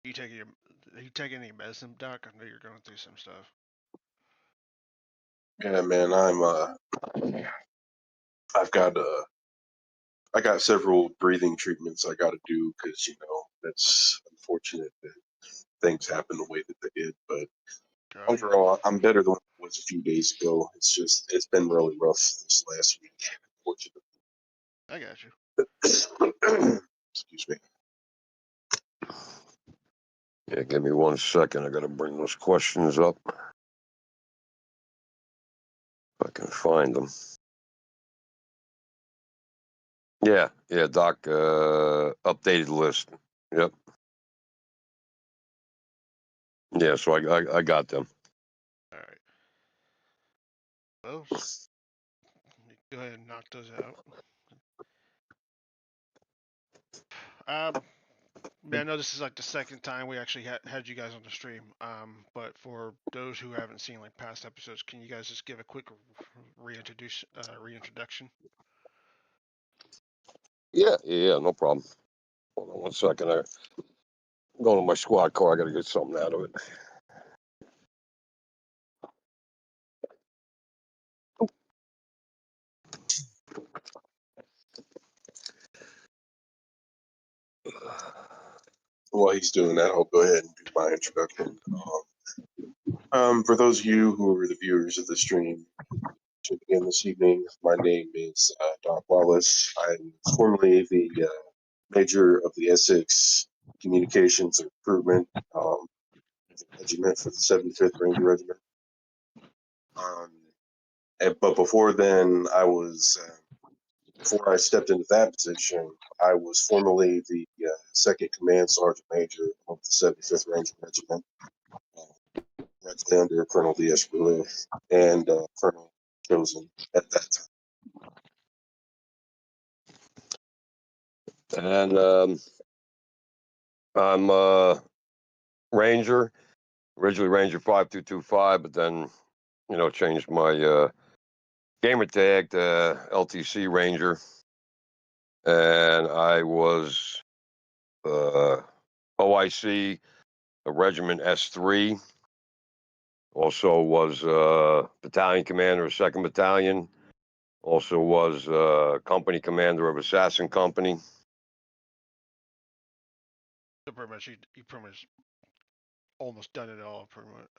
you taking any medicine, Doc? I know you're going through some stuff. Yeah, man, I've got I got several breathing treatments I got to do because that's unfortunate that things happen the way that they did. But Oh yeah, overall, I'm better than I was a few days ago. It's been really rough this last week, I got you. unfortunately. Excuse me. Yeah, give me 1 second. I got to bring those questions up. If I can find them. Yeah, Doc, updated list. Yep. Yeah, so I got them. All right. Well, go ahead and knock those out. Man, I know this is like the second time we actually had you guys on the stream. But for those who haven't seen like past episodes, can you guys just give a quick reintroduction? Yeah, no problem. Hold on 1 second. I'm going to my squad car. I got to get something out of it. While he's doing that, I'll go ahead and do my introduction. For those of you who are the viewers of the stream, tuning in this evening, my name is Doc Wallace. I'm formerly the major of the Essex Communications and Recruitment Regiment for the 75th Ranger Regiment. But before then, before I stepped into that position, I was formerly the second command sergeant major of the 75th Ranger Regiment, directly under Colonel D.S. Brule and Colonel Chosen at that time. And I'm Ranger, originally Ranger 5225, but then, changed my gamer tag to LTC Ranger. And I was OIC, a Regiment S3. Also was battalion commander of 2nd Battalion. Also was company commander of Assassin Company. So pretty much you pretty much almost done it all pretty much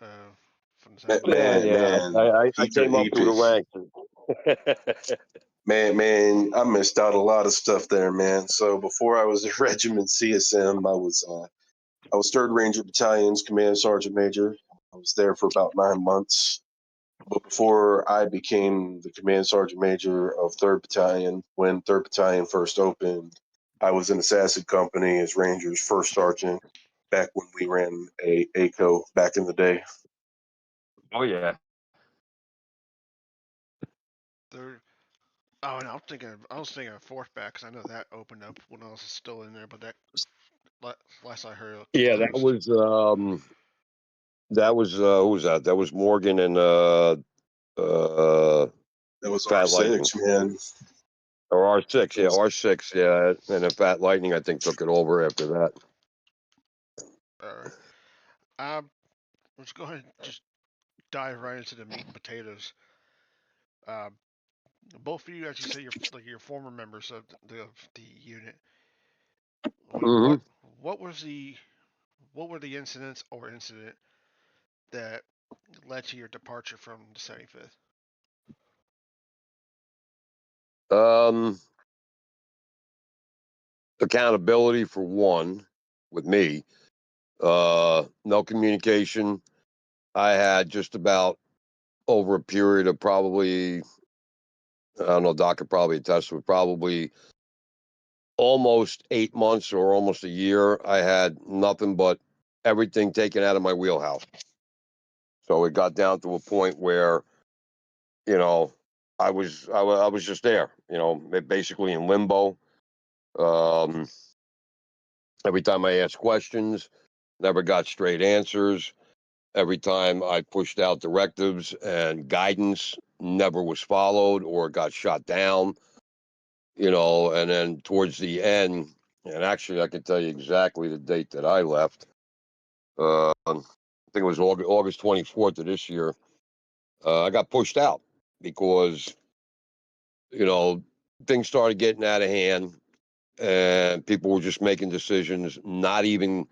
from the Man, sound. man, I came up through the ranks. Man, I missed out a lot of stuff there, man. So before I was a regiment CSM, I was 3rd Ranger Battalion's Command Sergeant Major. I was there for about 9 months. But before I became the Command Sergeant Major of 3rd Battalion, when 3rd Battalion first opened, I was in Assassin Company as Ranger's 1st Sergeant back when we ran a ACO back in the day. Oh, yeah. Third. Oh, and I was thinking of fourth back because I know that opened up when I was still in there, but that last I heard it Yeah, closed. who was that? That was Morgan and That was Fat Lightning. R6, man. Or R6, yeah, R6, yeah. And then Fat Lightning, I think, took it over after that. All right. Let's go ahead and just dive right into the meat and potatoes. Um, Both of you, as you say, you're former members of the unit. Mm-hmm. What was what were the incident that led to your departure from the 75th? Accountability for one, with me. No communication. I had just about over a period of probably, I don't know, Doc could probably attest with probably almost 8 months or almost a year. I had nothing but everything taken out of my wheelhouse. So it got down to a point where, I was just there, basically in limbo. Um, every time I asked questions, never got straight answers. Every time I pushed out directives and guidance, never was followed or got shot down. And then towards the end, and actually I can tell you exactly the date that I left. I think it was August 24th of this year. I got pushed out because, you know, things started getting out of hand and people were just making decisions, not even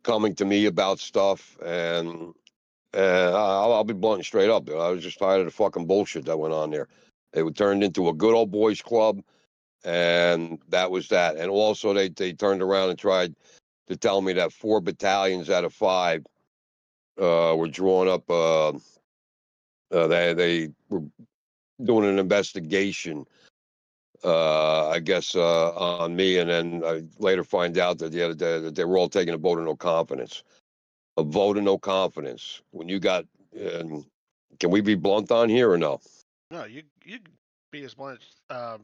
coming to me about stuff. And I'll be blunt and straight up, dude. I was just tired of the fucking bullshit that went on there. It would turned into a good old boys club, and that was that. And also, they turned around and tried to tell me that 4 battalions out of 5 were drawing up. They were doing an investigation, I guess, on me, and then I later find out that the other day that they were all taking a vote of no confidence. A vote of no confidence. When you got, can we be blunt on here or no? No, you be as blunt. Right.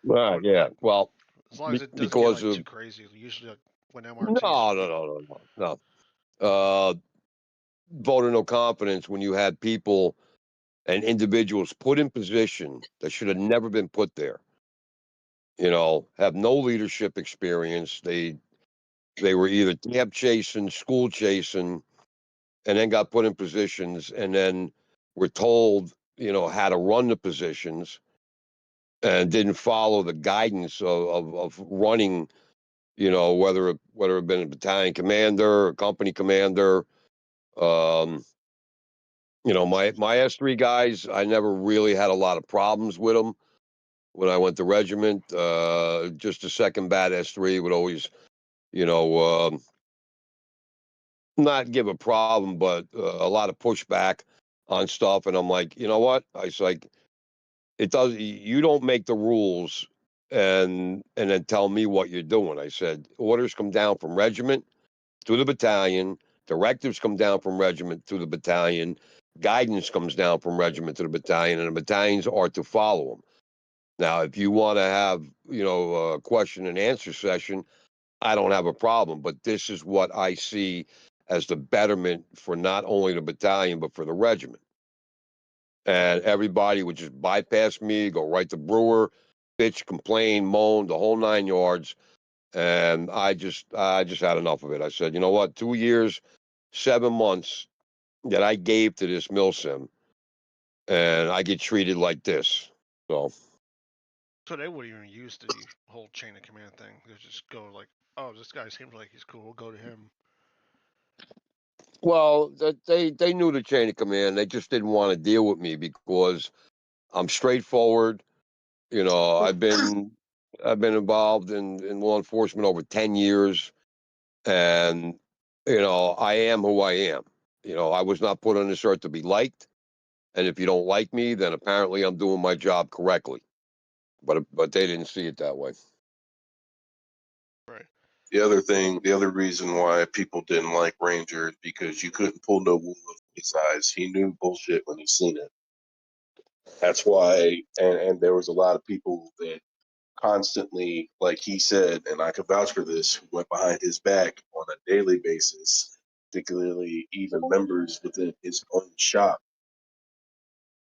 What Yeah. like Well, as long as it doesn't get because like too of crazy. Usually, like, when no, MRTs no, speak. no, no, no, no. Vote of no confidence when you had people and individuals put in position that should have never been put there. You know, have no leadership experience. They were either tab chasing, school chasing, and then got put in positions, and then were told, you know, how to run the positions, and didn't follow the guidance of running. You know, whether it been a battalion commander, a company commander. Um, you know, my S3 guys, I never really had a lot of problems with them when I went to regiment. Just a second bat S3 would always, you know, not give a problem, but a lot of pushback on stuff. And I'm like, you know what? I was like, it does. You don't make the rules and then tell me what you're doing. I said, orders come down from regiment to the battalion. Directives come down from regiment to the battalion. Guidance comes down from regiment to the battalion, and the battalions are to follow them. Now, if you want to have, you know, a question and answer session, I don't have a problem. But this is what I see as the betterment for not only the battalion but for the regiment. And everybody would just bypass me, go right to Brewer, bitch, complain, moan, the whole 9 yards. And I just had enough of it. I said, you know what? 2 years, 7 months that I gave to this Milsim, and I get treated like this. So, So they wouldn't even use the whole chain of command thing. They just go like, oh, this guy seems like he's cool. We'll go to him. well, they knew the chain of command. They just didn't want to deal with me because I'm straightforward. You know, I've been involved in law enforcement over 10 years, and you know, I am who I am. You know, I was not put on this earth to be liked, and if you don't like me, then apparently I'm doing my job correctly. But they didn't see it that way. Right. The other reason why people didn't like Ranger is because you couldn't pull no wool over his eyes. He knew bullshit when he seen it. That's why, and there was a lot of people that constantly, like he said, and I could vouch for this, who went behind his back on a daily basis, particularly even members within his own shop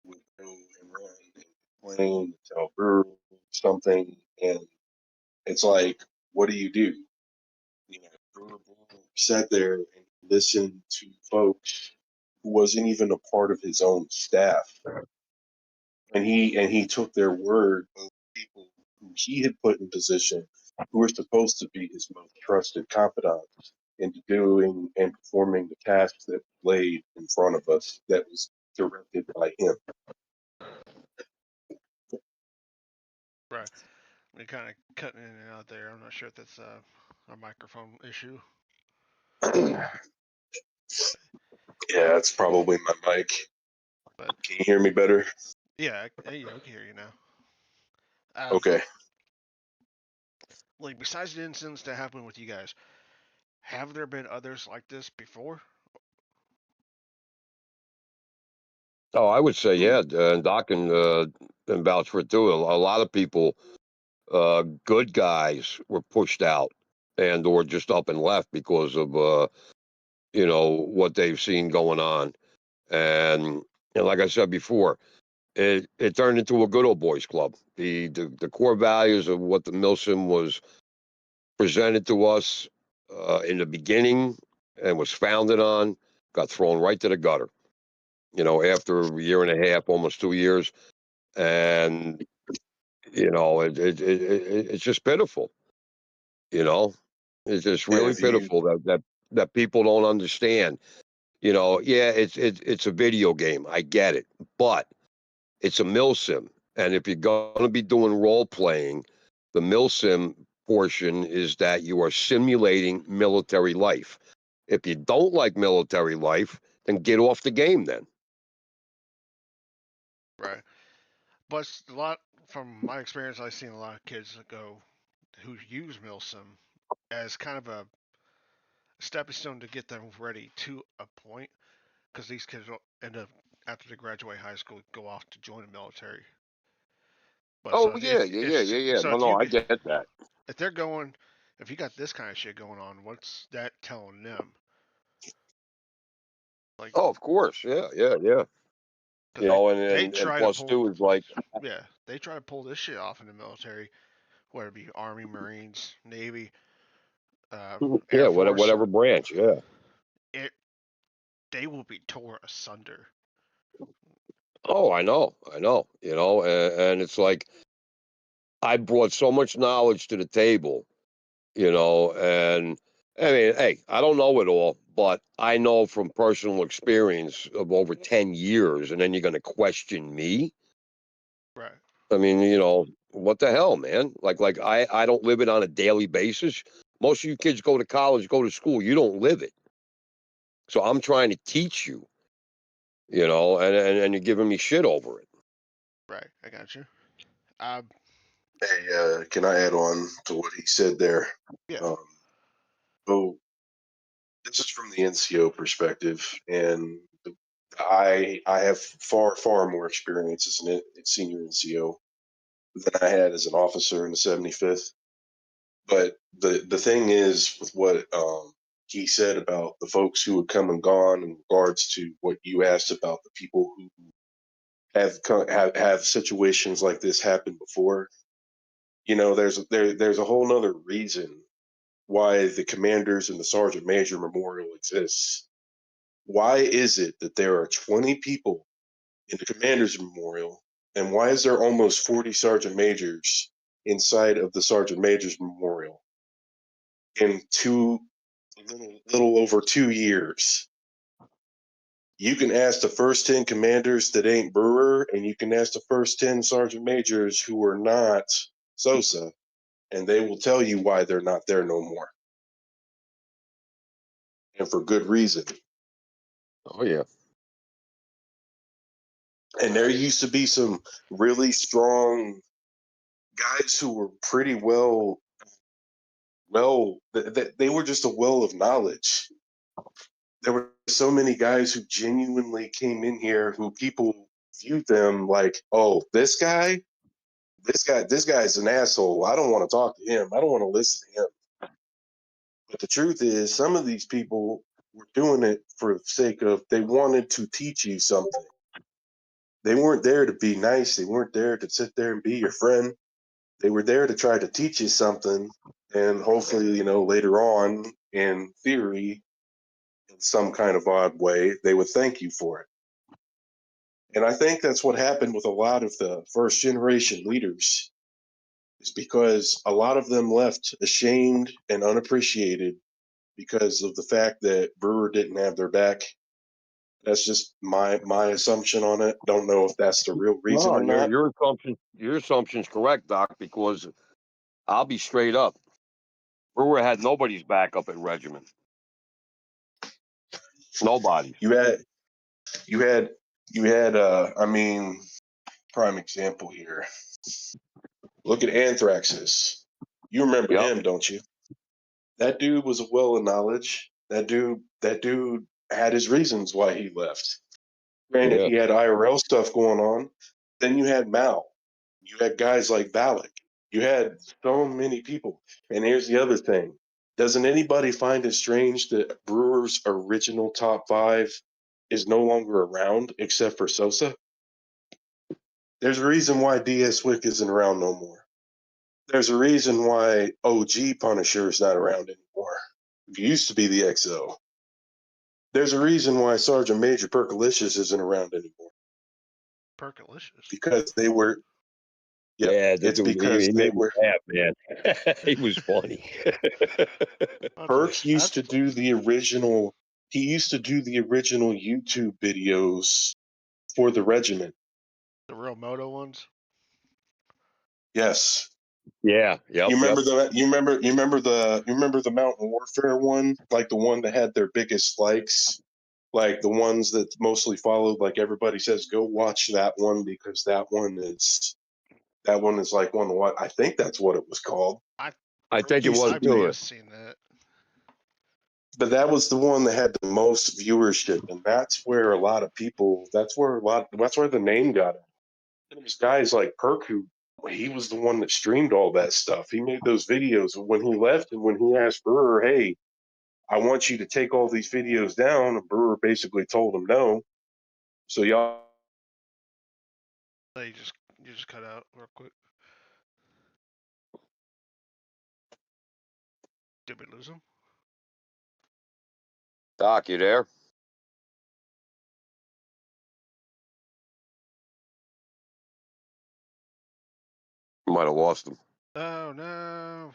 would go and run and complain, tell Brewer something, and it's like, what do? You know, Brewer sat there and listened to folks who wasn't even a part of his own staff, and he took their word of people who he had put in position, who were supposed to be his most trusted confidants, into doing and performing the tasks that laid in front of us that was directed by him. Right. We kind of cutting in and out there. I'm not sure if that's a microphone issue. Yeah, it's probably my mic. But Can you hear me better? yeah, yeah, we can hear you now. Okay. Like besides the incidents that happened with you guys, have there been others like this before? Oh, I would say yeah, and Doc can vouch for it too. A lot of people, good guys, were pushed out and or just up and left because of you know what they've seen going on, and like I said before, it turned into a good old boys club. The core values of what the Milsim was presented to us in the beginning and was founded on got thrown right to the gutter. After a year and a half, almost 2 years, and it's just pitiful. It's just really Have you? pitiful that people don't understand. Yeah, it's a video game. I get it, but it's a milsim, and if you're going to be doing role playing, the milsim portion is that you are simulating military life. If you don't like military life, then get off the game. Then. Right. But a lot from my experience, I've seen a lot of kids that go who use Milsim as kind of a stepping stone to get them ready to a point, because these kids will end up after they graduate high school go off to join the military. But Oh so yeah, yeah, yeah, yeah, yeah. so No, no, I get that. if they're going, if you got this kind of shit going on, what's that telling them? Like, Oh, of course, yeah, yeah, yeah. because they they And try to plus pull, two is like, yeah, they try to pull this shit off in the military, whether it be Army, Marines, Navy, yeah, Air Force. whatever branch, yeah. It they will be torn asunder. Oh, I know, I know. And it's like I brought so much knowledge to the table, and I mean, hey, I don't know it all, but I know from personal experience of over 10 years, and then you're going to question me. Right. I mean, what the hell, man? Like I don't live it on a daily basis. Most of you kids go to college, go to school. You don't live it. So I'm trying to teach you, and you're giving me shit over it. Right. I got you. Uh, Hey, can I add on to what he said there? yeah. Um, so this is from the NCO perspective, and I have far more experience as a senior NCO than I had as an officer in the 75th. But the thing is with what he said about the folks who have come and gone in regards to what you asked about the people who have situations like this happen before. There's a whole nother reason why the commanders and the sergeant major memorial exists. Why is it that there are 20 people in the commander's memorial, and why is there almost 40 sergeant majors inside of the sergeant major's memorial in little over 2 years? You can ask the first 10 commanders that ain't Brewer, and you can ask the first 10 sergeant majors who are not Sosa, and they will tell you why they're not there no more, and for good reason. Oh yeah. And there used to be some really strong guys who were pretty they were just a well of knowledge. There were so many guys who genuinely came in here who people viewed them like, oh, this guy's an asshole. I don't want to talk to him. I don't want to listen to him. But the truth is, some of these people were doing it for the sake of they wanted to teach you something. They weren't there to be nice. They weren't there to sit there and be your friend. They were there to try to teach you something, and hopefully, later on in theory, in some kind of odd way, they would thank you for it. And I think that's what happened with a lot of the first generation leaders, is because a lot of them left ashamed and unappreciated because of the fact that Brewer didn't have their back. That's just my assumption on it. Don't know if that's the real reason No, or not. your assumption's correct, Doc. Because I'll be straight up. Brewer had nobody's back up at Regiment. Nobody's. You had you had you had I mean, prime example here. Look at Anthraxis. You remember Yep. him, don't you? That dude was a well of knowledge. That dude had his reasons why he left. Granted, Yeah. he had IRL stuff going on. Then you had Mal. You had guys like Valak. You had so many people. And here's the other thing. Doesn't anybody find it strange that Brewer's original top five is no longer around except for Sosa? There's a reason why DS Wick isn't around no more. There's a reason why OG Punisher is not around anymore. He used to be the XO. There's a reason why Sergeant Major Perkalicious isn't around anymore. Perkalicious. Because they were. Yeah, It's he because they made me were. laugh, man. He was funny. Perk used to That's do the original. He used to do the original YouTube videos for the regiment. the real moto ones. Yes. Yeah, yep, You remember yep. the you remember the Mountain Warfare one, like the one that had their biggest likes, like the ones that mostly followed. Like everybody says, go watch that one because that one is like one of what I think that's what it was called. I think it Used was to I do may too. have seen that. But that was the one that had the most viewership, and that's where a lot of people. That's where the name got it. And it was guys like Perk who he was the one that streamed all that stuff. He made those videos when he left, and when he asked Brewer, "Hey, I want you to take all these videos down," and Brewer basically told him no. So y'all. You just cut out real quick. Did we lose him? Doc, you there? Might have lost him. Oh no.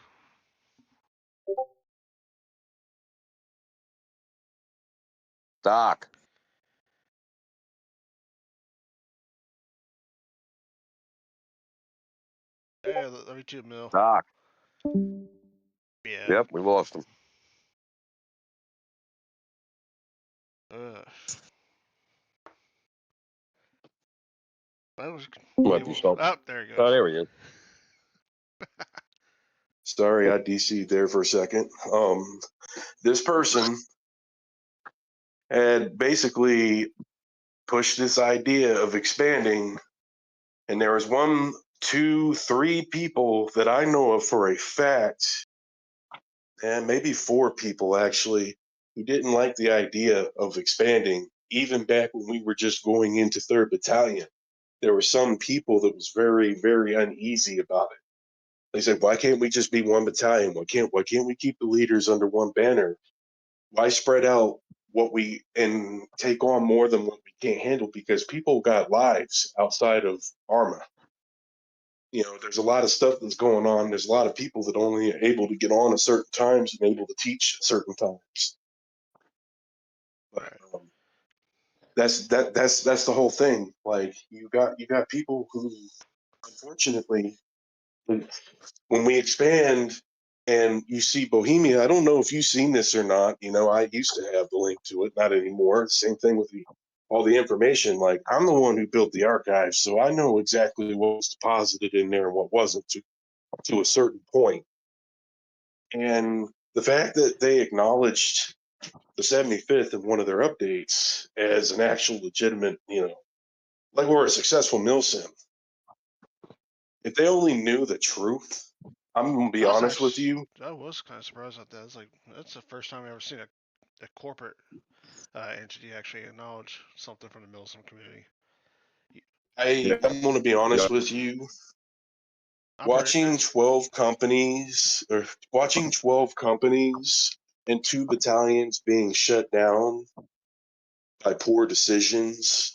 Doc. Hey, let me to mill. Doc. Yeah. Yep, we lost him. That was Might be something. oh, there he Oh, goes. there he is. Sorry, I DC'd there for a second. This person had basically pushed this idea of expanding, and there was one, two, three people that I know of for a fact, and maybe four people actually, who didn't like the idea of expanding. Even back when we were just going into 3rd Battalion, there were some people that was very, very uneasy about it. They said, "Why can't we just be one battalion? Why can't we keep the leaders under one banner? Why spread out what we and take on more than what we can't handle?" Because people got lives outside of Arma. There's a lot of stuff that's going on. There's a lot of people that only are able to get on at certain times and able to teach at certain times. But Right. that's the whole thing. Like you got people who, unfortunately, when we expand and you see Bohemia, I don't know if you've seen this or not. I used to have the link to it, not anymore. Same thing with all the information. Like I'm the one who built the archives, so I know exactly what was deposited in there and what wasn't to a certain point. And the fact that they acknowledged the 75th in one of their updates as an actual legitimate, like we're a successful Milsim. If they only knew the truth, I'm gonna be honest with you. I was kind of surprised at that. It's like that's the first time I've ever seen a corporate entity actually acknowledge something from the Milsim community. I'm gonna be honest Yep. with you. I'm pretty. Watching 12 companies and 2 battalions being shut down by poor decisions,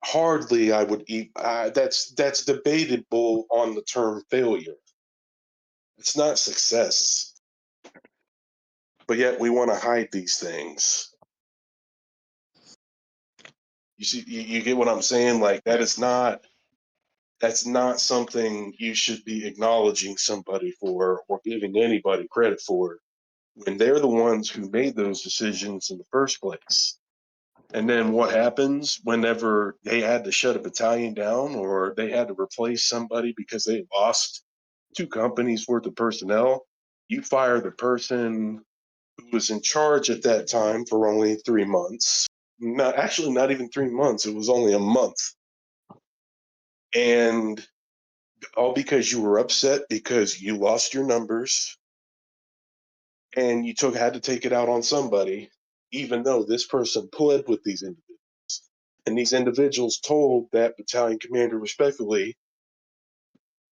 hardly I would eat. That's debatable on the term failure. It's not success, but yet we want to hide these things. You see, you get what I'm saying? Like that's not something you should be acknowledging somebody for or giving anybody credit for when they're the ones who made those decisions in the first place. And then what happens whenever they had to shut a battalion down or they had to replace somebody because they lost 2 companies worth of personnel? You fire the person who was in charge at that time for only 3 months. Not even 3 months. It was only a month. And all because you were upset because you lost your numbers and you had to take it out on somebody, even though this person pled with these individuals. And these individuals told that battalion commander respectfully,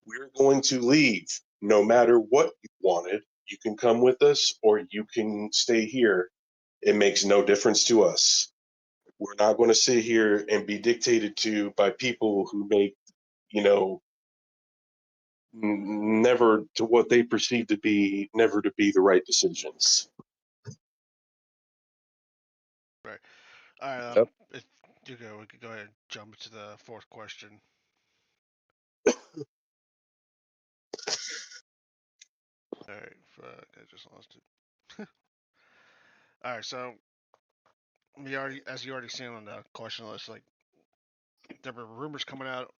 "We're going to leave no matter what you wanted. You can come with us or you can stay here." It makes no difference to us. We're not going to sit here and be dictated to by people who make, you know, never to what they perceive to be never to be the right decisions. Right. All right. Yep. If you go, we could go ahead and jump into the fourth question. All right. Fuck, I just lost it. All right. So as you already seen on the question list, like there were rumors coming out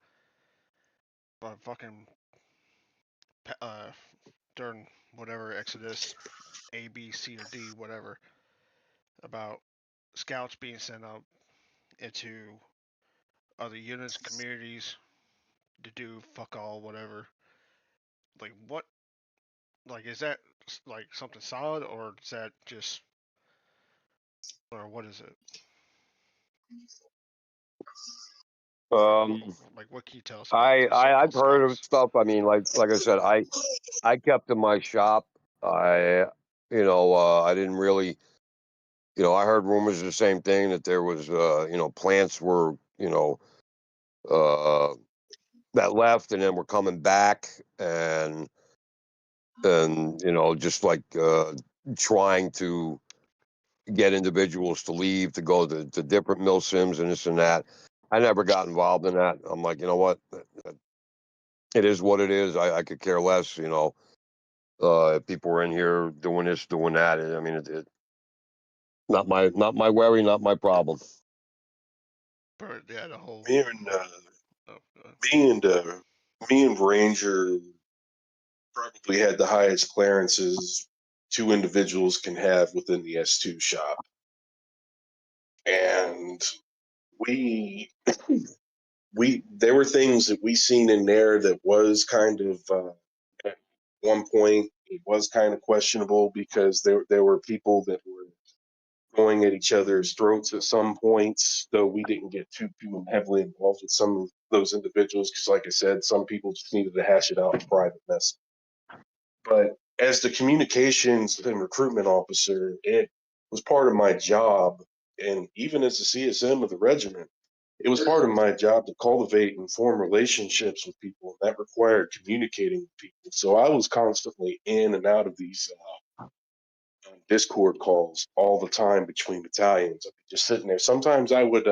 about fucking uh during whatever Exodus A, B, C, or D, whatever, about scouts being sent out into other units, communities to do fuck all, whatever. Like what? Like is that like something solid, or is that just, or what is it? Um, Like what can you tell us about the so-called I've heard of scouts? stuff. I mean, like I said, I kept in my shop. I didn't really, I heard rumors of the same thing that there was, plants were, uh, that left and then were coming back and just like trying to get individuals to leave to go to different Milsims and this and that. I never got involved in that. I'm like, you know what? It is what it is. I could care less, if people were in here doing this, doing that. I mean, not my worry, not my problem. But yeah, the whole. Me and Oh, me and me and Ranger probably had the highest clearances two individuals can have within the S2 shop, and we there were things that we seen in there that was kind of at one point it was kind of questionable because there were people that were going at each other's throats at some points, though we didn't get too heavily involved with some of those individuals because, like I said, some people just needed to hash it out in private mess. But as the communications and recruitment officer, it was part of my job, and even as the CSM of the regiment, it was part of my job to cultivate and form relationships with people, and that required communicating with people. So I was constantly in and out of these Discord calls all the time between battalions. I'd be just sitting there. Sometimes I would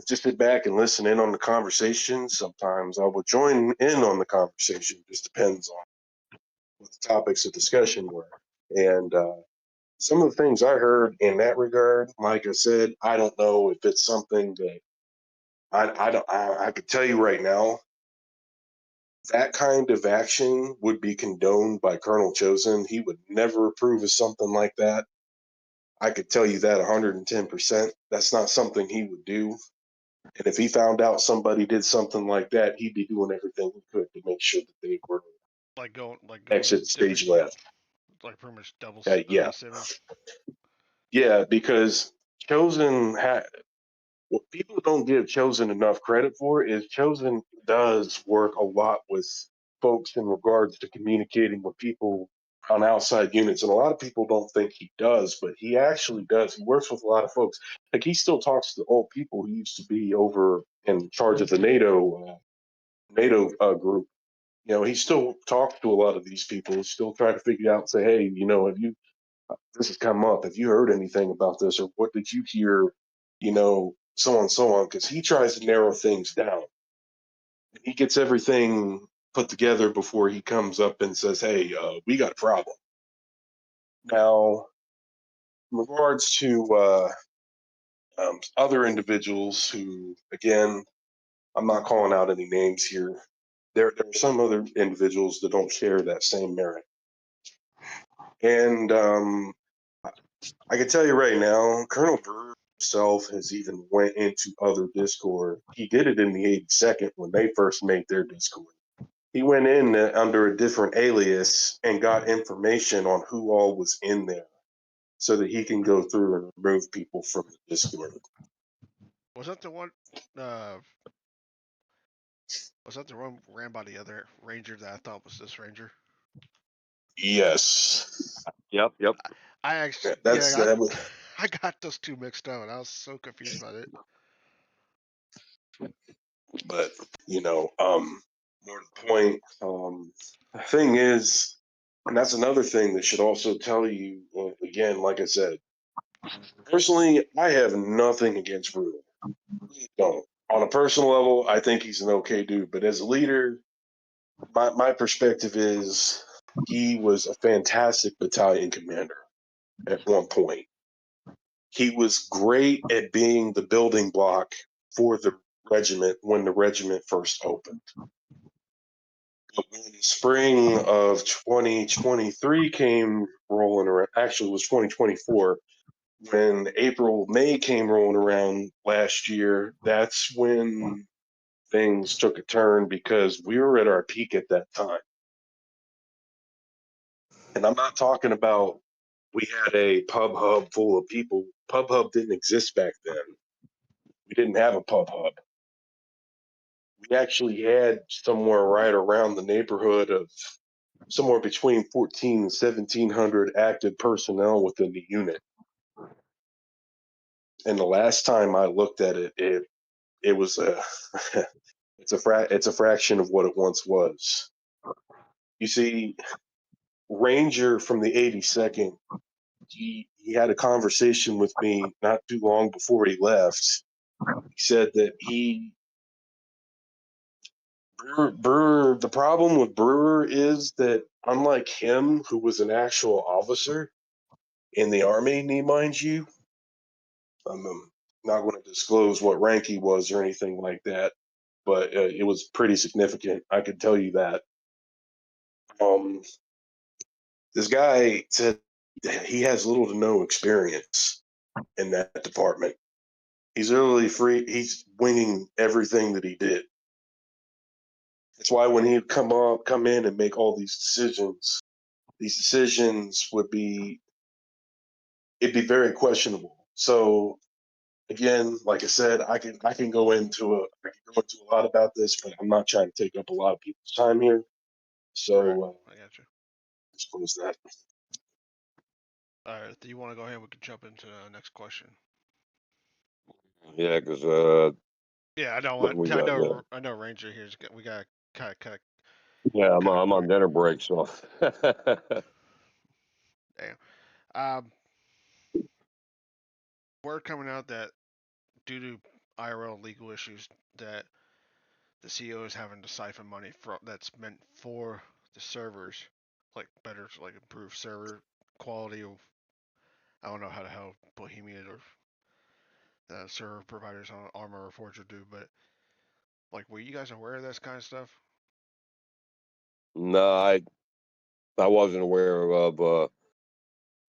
just sit back and listen in on the conversation. Sometimes I would join in on the conversation. Just depends on what the topics of discussion were. And some of the things I heard in that regard, like I said, I don't know if it's something that I could tell you right now. That kind of action would be condoned by Colonel Chosen. He would never approve of something like that. I could tell you that 110%. That's not something he would do. And if he found out somebody did something like that, he'd be doing everything he could to make sure that they were like going to exit different, stage left. like pretty much double Yeah, simming. yeah, because Chosen had what people don't give Chosen enough credit for is Chosen does work a lot with folks in regards to communicating with people on outside units. And a lot of people don't think he does, but he actually does. He works with a lot of folks. Like he still talks to the old people who used to be over in charge of the NATO group. You know, he still talks to a lot of these people, still try to figure out, say, hey, have you this has come up. Have you heard anything about this, or what did you hear? So on, so on, because he tries to narrow things down. He gets everything put together before he comes up and says, "Hey, we got a problem." Now, in regards to other individuals who, again, I'm not calling out any names here. There are some other individuals that don't share that same merit, and I can tell you right now, Colonel Brewer himself has even went into other Discord. He did it in the 82nd when they first made their Discord. He went in under a different alias and got information on who all was in there so that he can go through and remove people from the Discord. Was that the one? Uh, was that the one ran by the other ranger that I thought was this ranger? Yes. Yep. I actually, That's yeah, that was I got those two mixed up, and I was so confused about it. But more to the point. The thing is, and that's another thing that should also tell you. Again, like I said, personally, I have nothing against Brutal. Don't. On a personal level, I think he's an okay dude. But as a leader, my perspective is he was a fantastic battalion commander at one point. He was great at being the building block for the regiment when the regiment first opened. But when the spring of 2023 came rolling around, actually it was 2024, when April, May came rolling around last year, that's when things took a turn because we were at our peak at that time. And I'm not talking about we had a pub hub full of people. Pub hub didn't exist back then. We didn't have a pub hub. We actually had somewhere right around the neighborhood of somewhere between 14 and 1700 active personnel within the unit. And the last time I looked at it, it was a it's a fraction of what it once was. You see, Ranger from the 82nd, he had a conversation with me not too long before he left. He said that Brewer, the problem with Brewer is that unlike him, who was an actual officer in the Army, mind you, I'm not going to disclose what rank he was or anything like that, but it was pretty significant. I can tell you that. This guy said he has little to no experience in that department. He's literally free. He's winging everything that he did. That's why when he'd come in and make all these decisions would be it'd be very questionable. So again, like I said, I can go into a lot about this, but I'm not trying to take up a lot of people's time here. Right, So I got you. I suppose that. All right, do you want to go ahead? We can jump into the next question. Yeah, because Yeah, I know. what we got? Yeah, I know. Ranger here's. We got kind of. yeah. I'm, Kind of I'm on quick. dinner break, so. Damn. Um, word coming out that due to IRL legal issues, that the CEO is having to siphon money that's meant for the servers, like better, like improve server quality. Of I don't know how the hell Bohemian or the server providers on Armor or Forge do, but like, were you guys aware of this kind of stuff? No, I wasn't aware of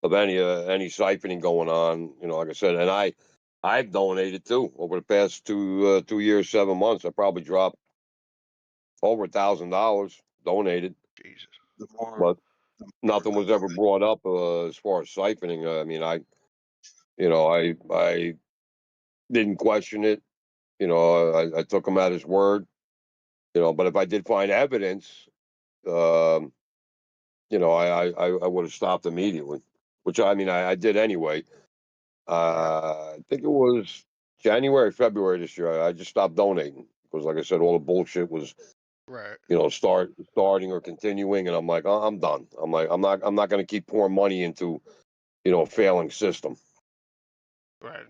any siphoning going on. Like I said, and I've donated too over the past 2 years, 7 months. I probably dropped over $1,000 donated, Jesus. The more, but nothing was ever brought up as far as siphoning. I mean, I didn't question it. I took him at his word. But if I did find evidence, um, I would have stopped immediately, which I mean, I did anyway. Right. I think it was January, February this year. I just stopped donating because, like I said, all the bullshit was, Right. starting or continuing, and I'm like, oh, I'm done. I'm not going to keep pouring money into, a failing system. Right.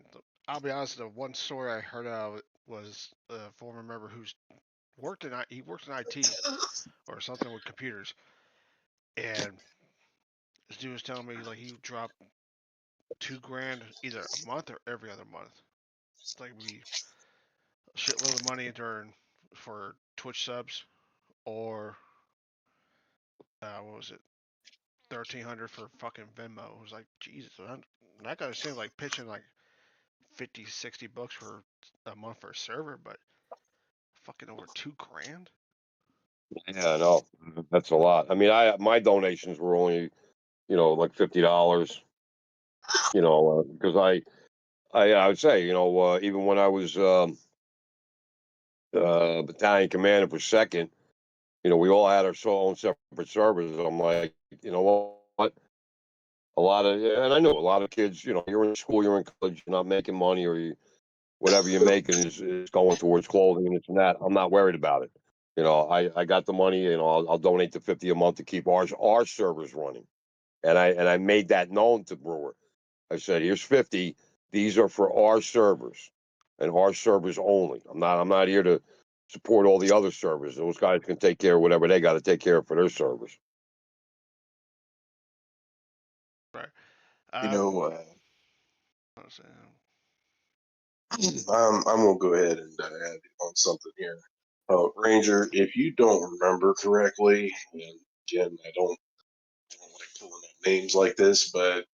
I'll be honest. The one story I heard of was a former member who's he worked in IT or something with computers, and this dude was telling me like he would drop 2 grand either a month or every other month. It's like we a shitload of money during for Twitch subs or what was it, 1,300 for fucking Venmo. It was like Jesus. That guy seemed like pitching like 50, $60 for a month for a server, but fucking over 2 grand. Yeah, no, that's a lot. I mean, my donations were only, like $50. Because I would say, even when I was battalion commander for second, we all had our own separate servers. I'm like, you know what? A lot of, and I know a lot of kids, you know, you're in school, you're in college, you're not making money, or whatever you're making is going towards clothing and this and that. I'm not worried about it. You know, I got the money, you know, I'll donate the 50 a month to keep our servers running. And I made that known to Brewer. I said, here's 50. These are for our servers and our servers only. I'm not here to support all the other servers. Those guys can take care of whatever they got to take care of for their servers. Right. You Uh, know, let's see. I'm gonna go ahead and add on something here. Ranger, if you don't remember correctly, and again, I don't like pulling up names like this, but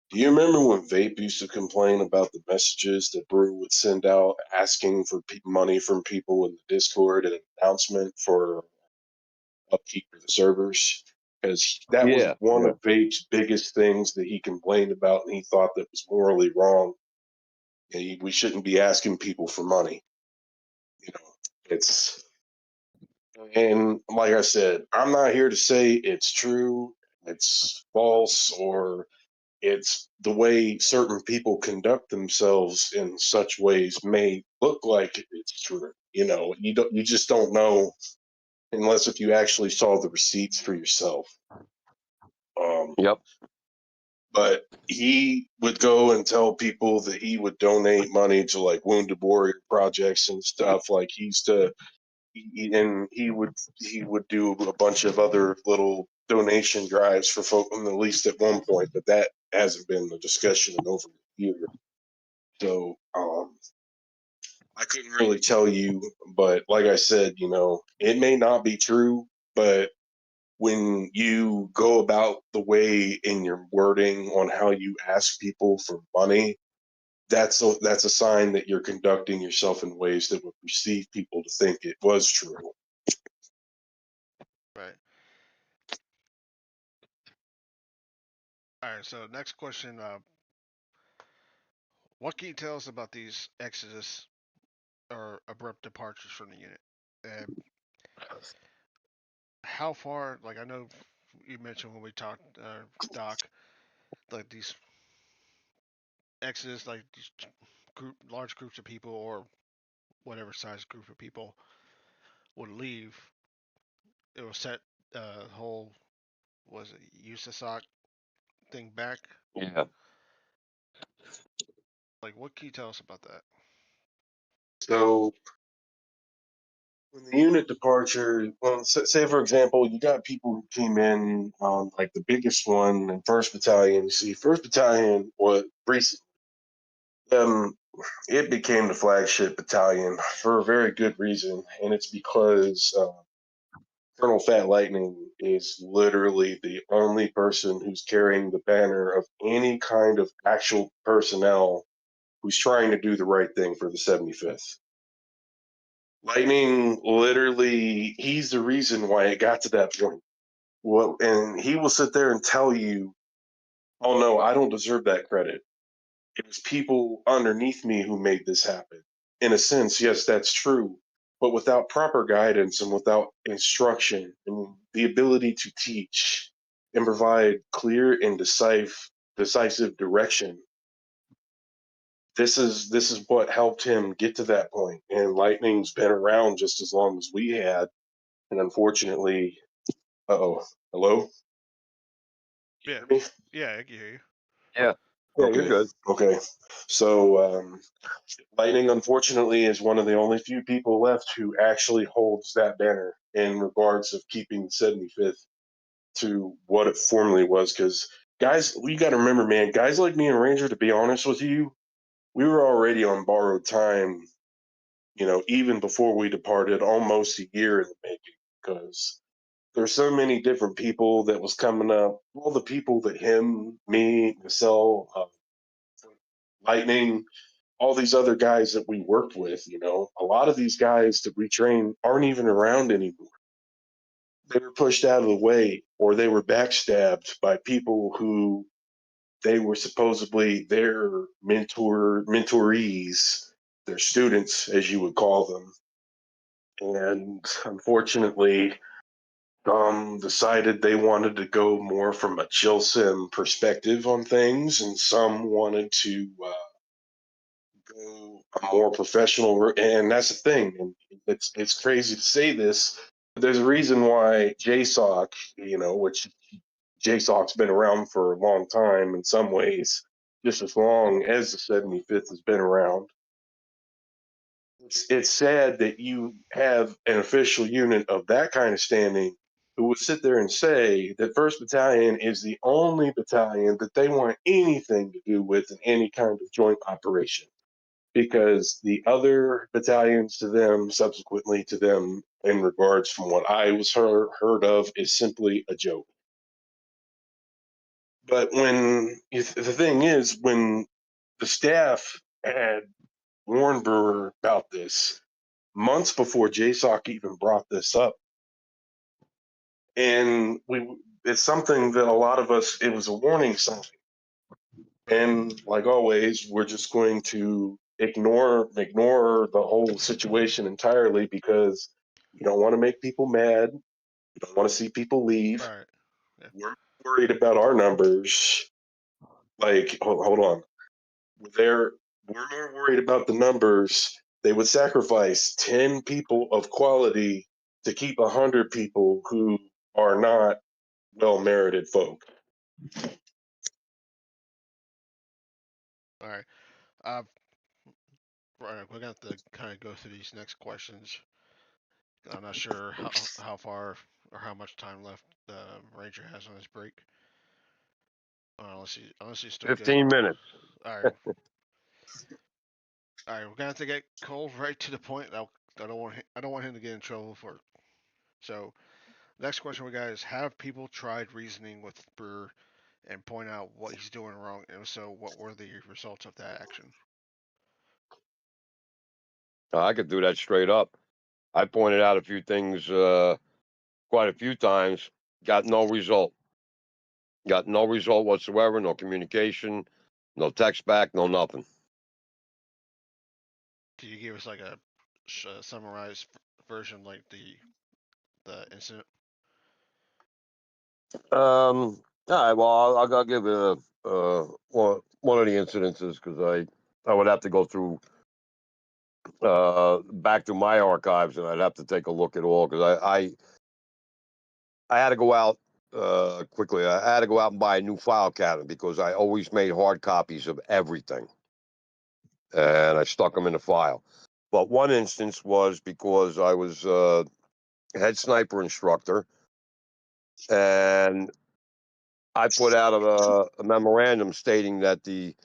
do you remember when Vape used to complain about the messages that Brew would send out asking for money from people in the Discord and an announcement for upkeep of the servers? Because that was Yeah, one yeah. of Vape's biggest things that he complained about, and he thought that was morally wrong. And we shouldn't be asking people for money. You know, it's and like I said, I'm not here to say it's true, it's false, or it's the way certain people conduct themselves in such ways may look like it's true. You know, you just don't know unless if you actually saw the receipts for yourself. Um, Yep. but he would go and tell people that he would donate money to like wounded warrior projects and stuff. Like and he would do a bunch of other little donation drives for folk, at least at one point. But that hasn't been the discussion in over a year. So I couldn't really tell you, but like I said, you know, it may not be true, but when you go about the way in your wording on how you ask people for money, that's a sign that you're conducting yourself in ways that would perceive people to think it was true. Right. All right. So next question. What can you tell us about these exodus or abrupt departures from the unit? And how far? Like I know you mentioned when we talked, Doc, like these exodus, like these large groups of people or whatever size group of people would leave. It will set whole was it USASOC thing back. Yeah. Like what can you tell us about that? So when the unit departure, well, say for example, you got people who came in, like the biggest one in First Battalion. You see, First Battalion was recent. It became the flagship battalion for a very good reason, and it's because Colonel Fat Lightning is literally the only person who's carrying the banner of any kind of actual personnel who's trying to do the right thing for the 75th. Lightning literally, he's the reason why it got to that point. Well, and he will sit there and tell you, "Oh no, I don't deserve that credit. It was people underneath me who made this happen." In a sense, yes, that's true. But without proper guidance and without instruction and the ability to teach and provide clear and decisive direction, this is what helped him get to that point. And Lightning's been around just as long as we had. And unfortunately, hello? Can Yeah, you hear me? yeah, I can hear you. Yeah. Yeah, you're Okay, good. okay. So, Lightning, unfortunately, is one of the only few people left who actually holds that banner in regards of keeping the 75th to what it formerly was. Because, guys, we got to remember, man, guys like me and Ranger, to be honest with you, we were already on borrowed time, you know, even before we departed, almost a year in the making. Because there's so many different people that was coming up, all the people that him, me, Marcel, Lightning, all these other guys that we worked with, you know, a lot of these guys that we train aren't even around anymore. They were pushed out of the way or they were backstabbed by people who they were supposedly their mentorees, their students, as you would call them. And unfortunately, decided they wanted to go more from a chill sim perspective on things, and some wanted to go a more professional route. And that's the thing. And it's crazy to say this, but there's a reason why JSOC, which JSOC's been around for a long time in some ways, just as long as the 75th has been around. It's sad that you have an official unit of that kind of standing who would sit there and say that 1st Battalion is the only battalion that they want anything to do with in any kind of joint operation, because the other battalions to them, subsequently to them, in regards from what I was heard of, is simply a joke. But the thing is, when the staff had warned Brewer about this months before JSOC even brought this up, and it's something that a lot of us, it was a warning sign. And like always, we're just going to ignore the whole situation entirely because you don't want to make people mad. You don't want to see people leave. Right. Yeah. We're worried about our numbers. Like, hold on. We're more worried about the numbers. They would sacrifice 10 people of quality to keep 100 people who are not well-merited folk. All right. Right. We're gonna have to kind of go through these next questions. I'm not sure how far or how much time left the Ranger has on his break. Unless he's still 15 good. minutes. All right. All right. We're gonna have to get Cole right to the point. I don't want him to get in trouble for it. So next question we got is: have people tried reasoning with Brewer and point out what he's doing wrong? And if so, what were the results of that action? I could do that straight up. I pointed out a few things quite a few times. Got no result. Got no result whatsoever. No communication. No text back. No nothing. Can you give us like a summarized version, like the incident? All right. Well, I'll give you one of the incidences because I would have to go through back to my archives and I'd have to take a look at all because I had to go out quickly. I had to go out and buy a new file cabinet because I always made hard copies of everything, and I stuck them in the file. But one instance was because I was head sniper instructor, and I put out a memorandum stating that the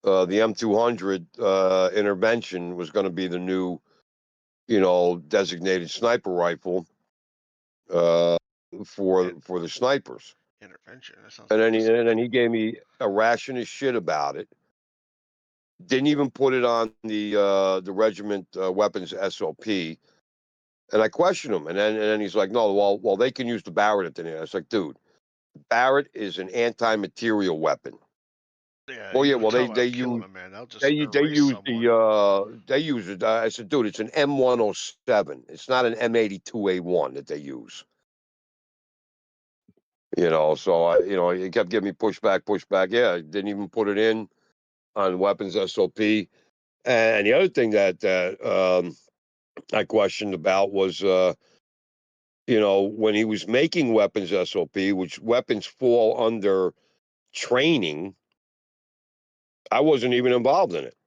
M200 intervention was going to be the new, designated sniper rifle uh, for the snipers. Intervention. That sounds awesome. And then he gave me a ration of shit about it. Didn't even put it on the regiment weapons SOP. And I questioned him, and then he's like, "No, well, they can use the Barrett at the end." I was like, "Dude, Barrett is an anti-material weapon." Yeah, Well, you yeah, don't well, tell them how to kill them, man. They'll just they erase use someone. they use it. I said, "Dude, it's an M107. It's not an M82A1 that they use." So he kept giving me pushback. Yeah, didn't even put it in on weapons SOP. And the other thing that I questioned about was, when he was making weapons SOP, which weapons fall under training, I wasn't even involved in it.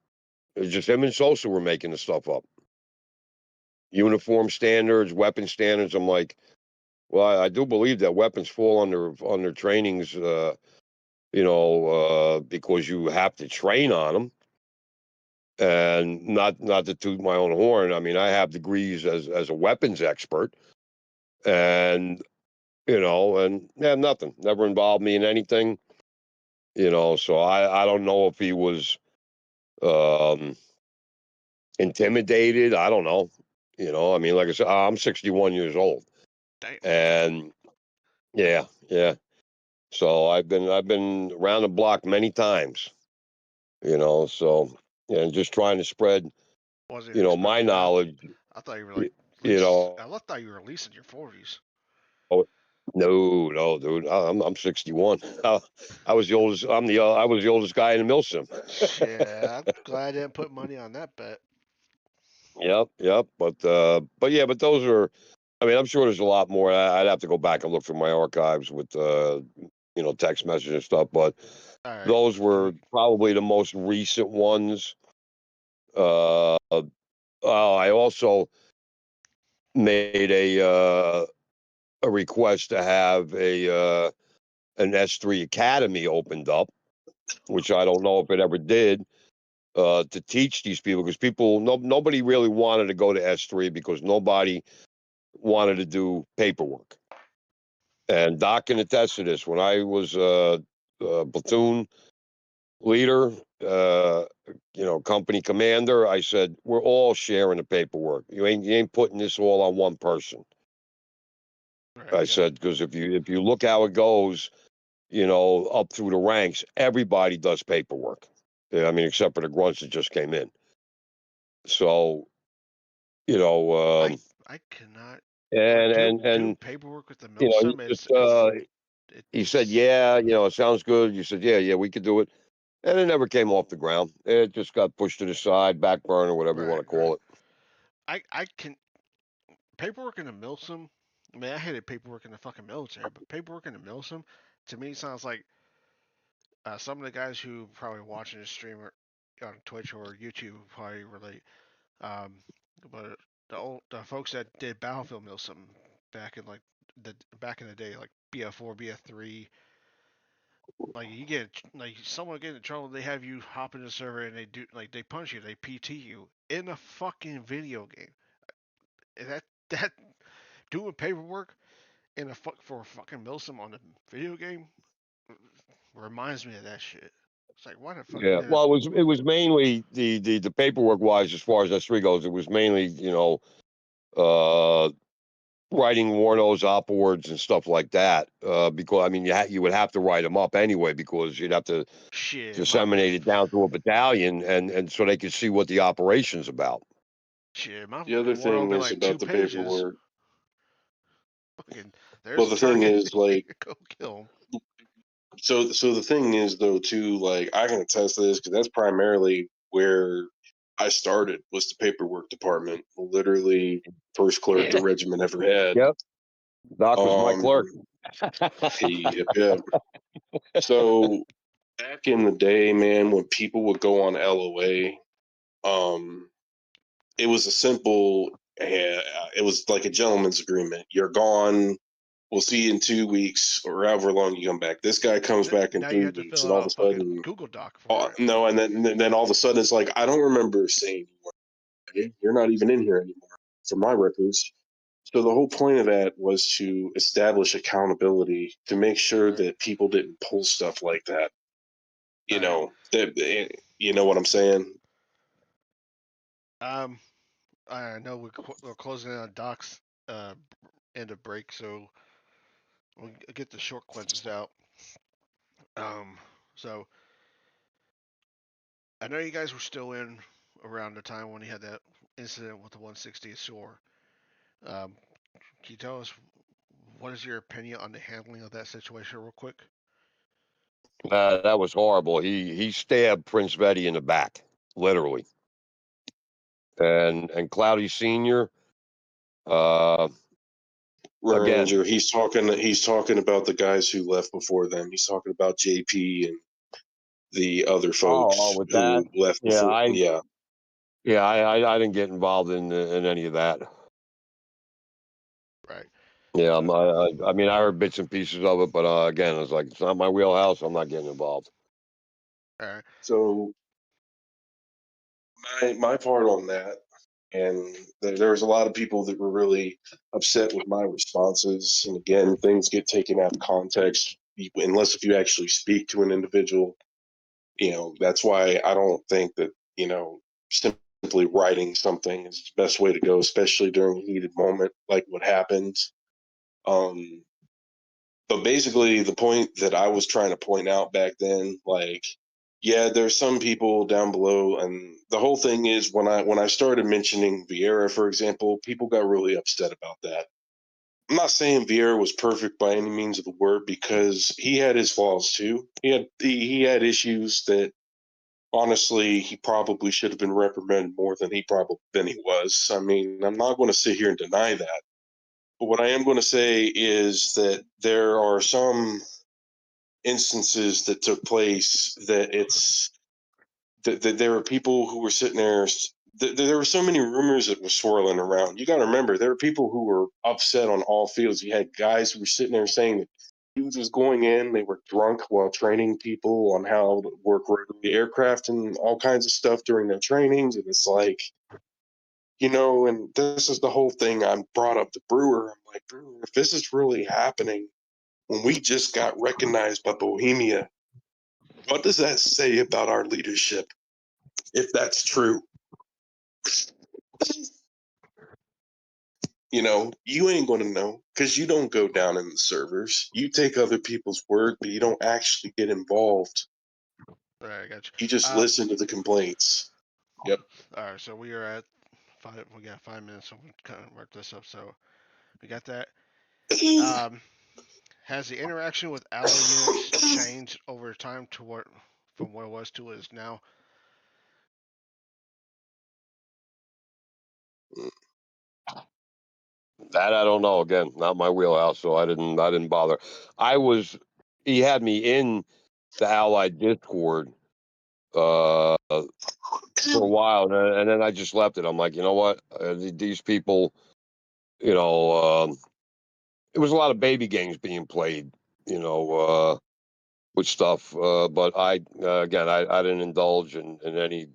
It was just him and Sosa were making the stuff up. Uniform standards, weapon standards. I'm like, well, I do believe that weapons fall under trainings, because you have to train on them. And not to toot my own horn. I mean, I have degrees as a weapons expert, and and yeah, nothing. Never involved me in anything. So I don't know if he was um, intimidated. I don't know. I mean, like I said, I'm 61 years old, Damn. and yeah. So I've been around the block many times. So and just trying to spread Wasn't even my spreading it out. knowledge. I thought you were y- like You least. know, I thought you were at least in your 40s. No, dude. I'm 61. I was the oldest. I was the oldest guy in the Milsim. Shit, I'm glad I didn't put money on that bet. Yep. But yeah, but those are. I mean, I'm sure there's a lot more. I'd have to go back and look through my archives with text messages and stuff. But All right. those were probably the most recent ones. I also made a request to have an S3 Academy opened up, which I don't know if it ever did, to teach these people because nobody really wanted to go to S3 because nobody wanted to do paperwork. And Doc can attest to this. When I was a platoon leader, company commander, I said we're all sharing the paperwork. You ain't putting this all on one person. Right. I Yeah. said because if you look how it goes, up through the ranks, everybody does paperwork. I mean, except for the grunts that just came in. So, you know, I cannot for and doing and and paperwork with the he Milsim. just he said, It's yeah, it sounds good. You said, yeah, we could do it, and it never came off the ground. It just got pushed to the side, back burner, whatever you want to right. call it. I can paperwork in the Milsim. I mean, I hated paperwork in the fucking military, but paperwork in the Milsim to me sounds like some of the guys who probably watching this streamer on Twitch or YouTube probably relate. Um, but the folks that did Battlefield Milsim back in back in the day, like BF4, BF3, like you get like someone get in trouble, they have you hop in the server and they punch you, they PT you in a fucking video game. That doing paperwork in for a fucking Milsim on a video game reminds me of that shit. It's like why the fuck you Yeah, didn't? well, it was mainly the paperwork wise, as far as S3 goes. It was mainly uh, writing warnos, op words, and stuff like that. Because I mean, you would have to write them up anyway because you'd have to Shit, disseminate it down to a battalion, and so they could see what the operation's about. my The other warning will thing be is like about two the pages. paperwork. Fucking, Well, there's a the thing target. is, like, Go kill him. so the thing is though too, like I can attest to this because that's primarily where I started was the paperwork department. Literally, first clerk the regiment ever had. Yep, Doc was my Um, clerk. yeah. So back in the day, man, when people would go on LOA, it was a simple. It was like a gentleman's agreement. You're gone. We'll see you in 2 weeks or however long you come back. This guy comes back in Now you three have to weeks, fill and all of out a a fucking sudden, Google Doc for it. no, and then all of a sudden it's like I don't remember seeing you. Hey, you're not even in here anymore from my records. So the whole point of that was to establish accountability to make sure Right. that people didn't pull stuff like that. All right. You know what I'm saying? Um, I know we're closing in on Doc's uh end of break, so we'll get the short questions out. Um, so I know you guys were still in around the time when he had that incident with the 160th shore. Um, can you tell us what is your opinion on the handling of that situation, real quick? That was horrible. He stabbed Prince Vetty in the back, literally. And Cloudy Senior, uh, again. Ranger, he's talking about the guys who left before them. He's talking about JP and the other folks With that, who left yeah, before. I Yeah. yeah, I didn't get involved in any of that. Right. Yeah, So, I mean, I heard bits and pieces of it, but again, it's like it's not my wheelhouse. I'm not getting involved. all right. So my part on that, and there was a lot of people that were really upset with my responses. And again, things get taken out of context unless if you actually speak to an individual. That's why I don't think that simply writing something is the best way to go, especially during a heated moment like what happened. Um, but basically, the point that I was trying to point out back then, like, yeah, there's some people down below, and the whole thing is when I started mentioning Vieira, for example, people got really upset about that. I'm not saying Vieira was perfect by any means of the word, because he had his flaws too. He had issues that honestly he probably should have been reprimanded more than he was. I mean, I'm not going to sit here and deny that. But what I am going to say is that there are some instances that took place that there were people who were sitting there. There were so many rumors that were swirling around. You got to remember, there were people who were upset on all fields. You had guys who were sitting there saying that dudes was going in, they were drunk while training people on how to work the aircraft and all kinds of stuff during their trainings. And it's like, and this is the whole thing. I brought up the Brewer. I'm like, Brewer, if this is really happening, when we just got recognized by Bohemia, what does that say about our leadership, if that's true? You ain't going to know, because you don't go down in the servers. You take other people's word, but you don't actually get involved. All right, I got you. You just listen to the complaints. Yep. All right, so we are at 5. We got 5 minutes, so we kind of wrap this up. So we got that. Has the interaction with alloy units changed over time from what it was to what it is now? That I don't know. Again, not my wheelhouse, so I didn't bother. He had me in the Allied Discord for a while, and then I just left it. I'm like, you know what? These people, it was a lot of baby games being played, with stuff. But I didn't indulge in any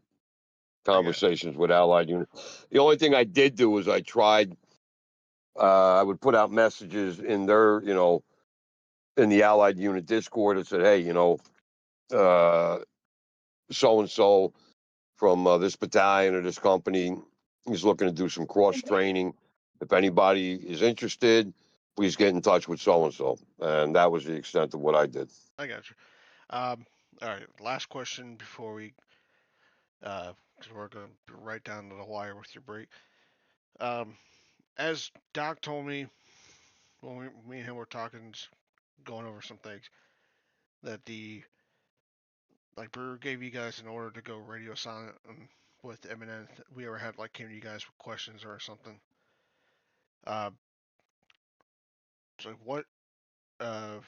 conversations with Allied units. The only thing I did do was I tried. I would put out messages in their, in the Allied unit Discord that said, hey, so and so from this battalion or this company is looking to do some cross training. If anybody is interested, please get in touch with so and so. And that was the extent of what I did. I got you. All right, last question before we, because we're going to right down to the wire with your break. As Doc told me when me and him were talking, going over some things, that Brewer gave you guys an order to go radio silent with Eminem. We ever had came to you guys with questions or something. So uh,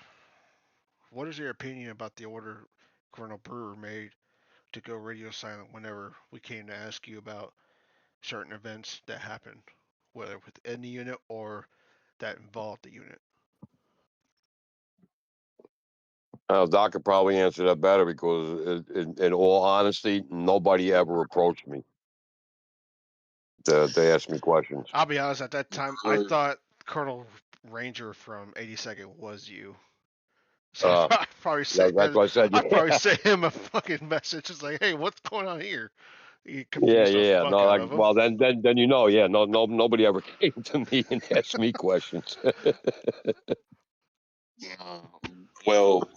what is your opinion about the order Colonel Brewer made to go radio silent whenever we came to ask you about certain events that happened, whether within the unit or that involved the unit? Doc could probably answer that better because, in all honesty, nobody ever approached me to ask me questions. I'll be honest, at that time, I thought Colonel Ranger from 82nd was you. So I'd probably that's what I said. I'd probably send him a fucking message. It's like, hey, what's going on here? You confused the fuck No, out of him. well, then nobody ever came to me and asked me questions. Well,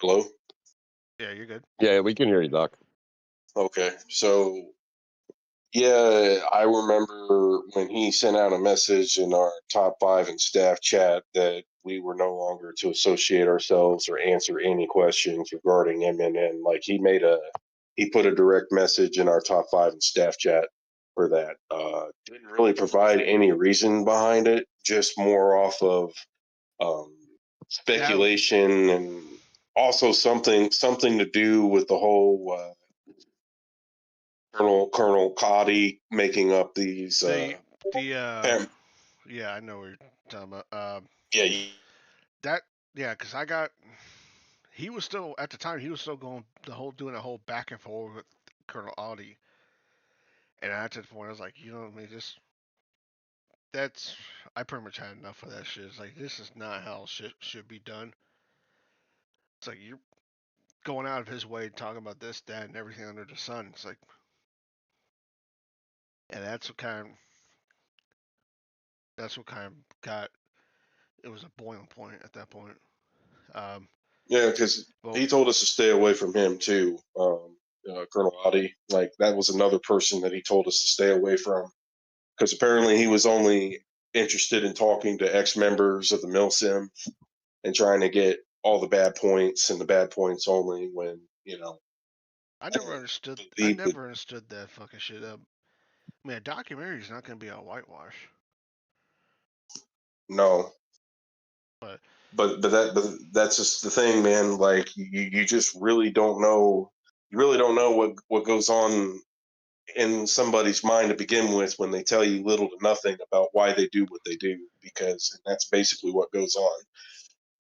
hello? Yeah, you're good. Yeah, we can hear you, Doc. Okay, so yeah, I remember when he sent out a message in our top 5 and staff chat that we were no longer to associate ourselves or answer any questions regarding MNN. He put a direct message in our top 5 and staff chat for that. Didn't really provide any reason behind it, just more off of speculation, and also something to do with the whole Colonel Cotty making up these. Yeah, I know what you're talking about. Yeah, because he was still at the time he was still doing a whole back and forth with Colonel Audi, and at that point I was like, I pretty much had enough of that shit. It's like, this is not how shit should be done. It's like, you're going out of his way talking about this, that, and everything under the sun. It's like, and that's what kind of got it was a boiling point at that point. yeah, because he told us to stay away from him too. Colonel Adi, that was another person that he told us to stay away from, because apparently he was only interested in talking to ex-members of the Milsim and trying to get all the bad points and the bad points only when, I never understood. I the never understood that fucking shit up. I mean, a documentary is not going to be a whitewash, no. but But that's just the thing, man. Like you just really don't know. You really don't know what goes on in somebody's mind to begin with when they tell you little to nothing about why they do what they do, because that's basically what goes on.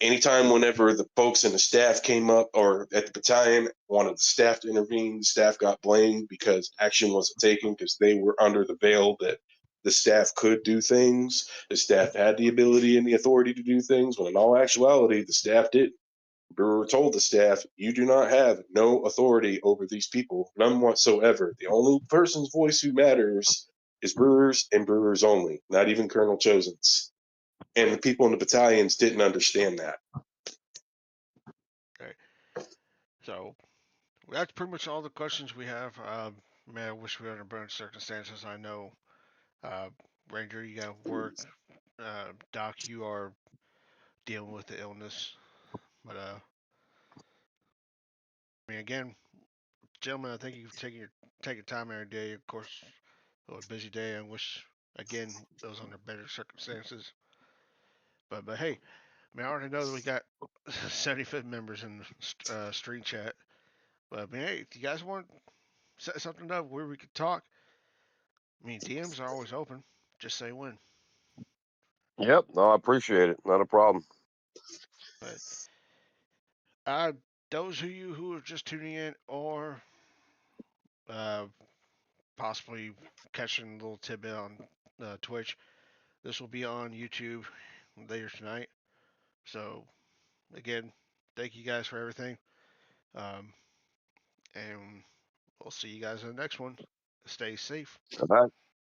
Anytime, whenever the folks in the staff came up or at the battalion wanted the staff to intervene, the staff got blamed because action wasn't taken because they were under the veil that the staff could do things. The staff had the ability and the authority to do things, when in all actuality, the staff didn't. Brewer told the staff, "You do not have no authority over these people, none whatsoever. The only person's voice who matters is Brewer's and Brewer's only, not even Colonel Chosen's." And the people in the battalions didn't understand that. okay. So that's pretty much all the questions we have. Man, I wish we were under better circumstances. I know, uh, Ranger, you got work. Doc, you are dealing with the illness. But I mean, again, gentlemen, I think you've taking time every day. Of course, it was a busy day. I wish again it was under better circumstances. But hey, I mean, I already know that we got 75 members in stream chat. But I mean, hey, if you guys want to set something up where we could talk, I mean, DMs are always open. Just say when. Yep. No, I appreciate it. Not a problem. But uh, those of you who are just tuning in or uh, possibly catching a little tidbit on Twitch, this will be on YouTube later tonight. So again, thank you guys for everything. Um, and we'll see you guys in the next one. Stay safe. All right.